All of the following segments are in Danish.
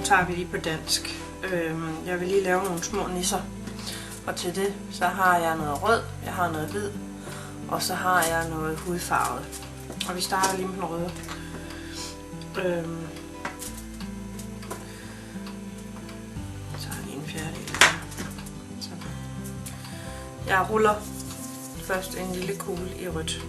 tager vi lige på dansk. Jeg vil lige lave nogle små nisser. Og til det, så har jeg noget rød, jeg har noget hvid, og så har jeg noget hudfarvet. Og vi starter lige med den røde. Så har jeg lige en fjerdedel her. Sådan. Jeg ruller først en lille kugle i rødt.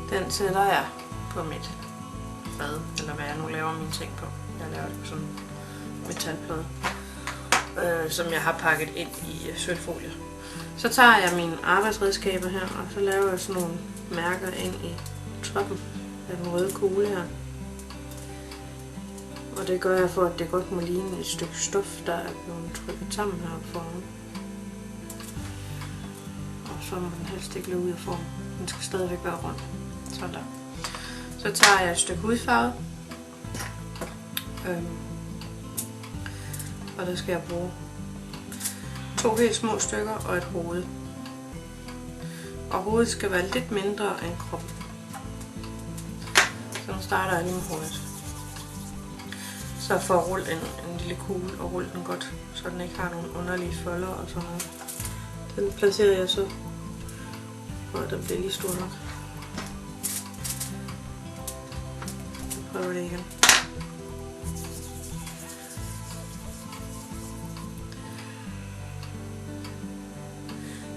Den sætter jeg på mit fad, eller hvad jeg nu laver mine ting på. Jeg laver det på sådan en metalplade, som jeg har pakket ind i sølvfolie. Så tager jeg mine arbejdsredskaber her, og så laver jeg sådan nogle mærker ind i toppen af den røde kugle her. Og det gør jeg for, at det godt må ligne et stykke stof, der er blevet trykket sammen her foran. Og så må den helst ikke løbe ud af formen. Den skal stadigvæk være rund. Sådan der. Så tager jeg et stykke hudfarve. Og der skal jeg bruge 2 helt små stykker og et hoved. Og hovedet skal være lidt mindre end kroppen. Så nu starter jeg lige med hovedet. Så for at rulle en lille kugle og rulle den godt, så den ikke har nogle underlige folder og sådan noget. Den placerer jeg så, for at den bliver lige stor nok. Så prøver det igen.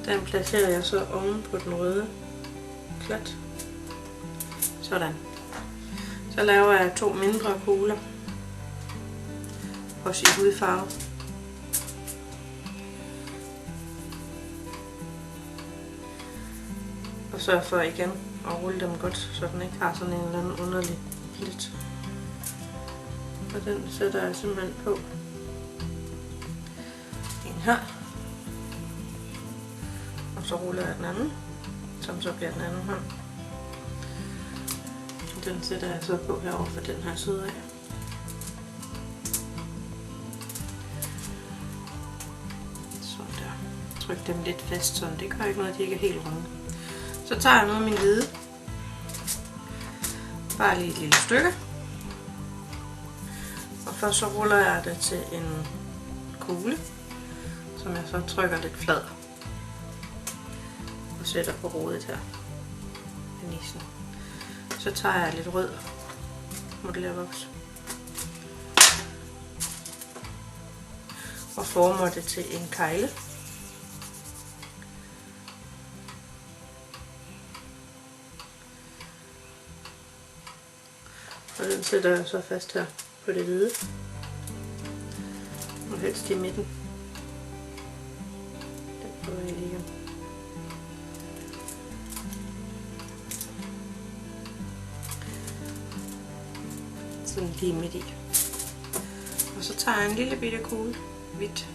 Den placerer jeg så oven på den røde klat. Sådan. Så laver jeg 2 mindre kugler. Også i hudfarve. Og sørg for igen at rulle dem godt, så den ikke har sådan en eller anden underlig plet. Og den sætter jeg simpelthen på. En her. Og så ruller jeg den anden, som så bliver den anden hånd. Den sætter jeg så på herover for den her side af. Sådan der. Tryk dem lidt fast, sådan. Det gør ikke noget, at de ikke er helt runde. Så tager jeg noget af min hvide. Bare lige et lille stykke. Og først så ruller jeg det til en kugle, som jeg så trykker lidt flad. Og sætter på hovedet her. I nissen. Så tager jeg lidt rød modellervoks. Og former det til en kegle. Og den sætter jeg så fast her på det hvide. Og helst i midten. Den prøver jeg lige igen. Sådan lige midt i. Og så tager jeg en lille bitte kugle hvidt.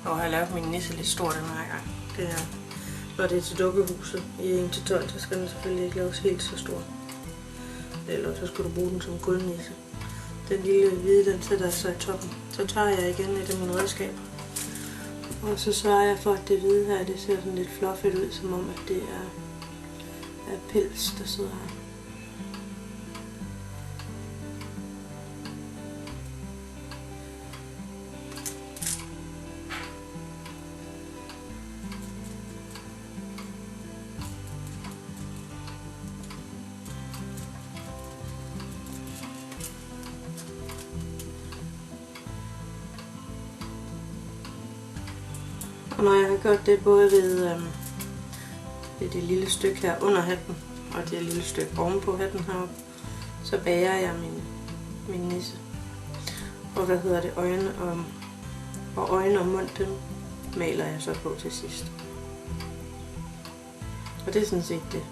Og jeg har lavet min nisse lidt stor den her gang. Det er, når det er til dukkehuset i 1-12, så skal den selvfølgelig ikke laves helt så stor. Eller så skal du bruge den som guldnisse. Den lille hvide, den sætter jeg så i toppen. Så tager jeg igen et af mine redskaber. Og så sørger jeg for, at det hvide her, det ser sådan lidt fluffigt ud, som om at det er pels, der sidder her. Og når jeg har gjort det både ved det lille stykke her under hatten og det lille stykke ovenpå hatten heroppe, så bager jeg min nisse. Og øjne og mund, den maler jeg så på til sidst. Og det er sådan set det.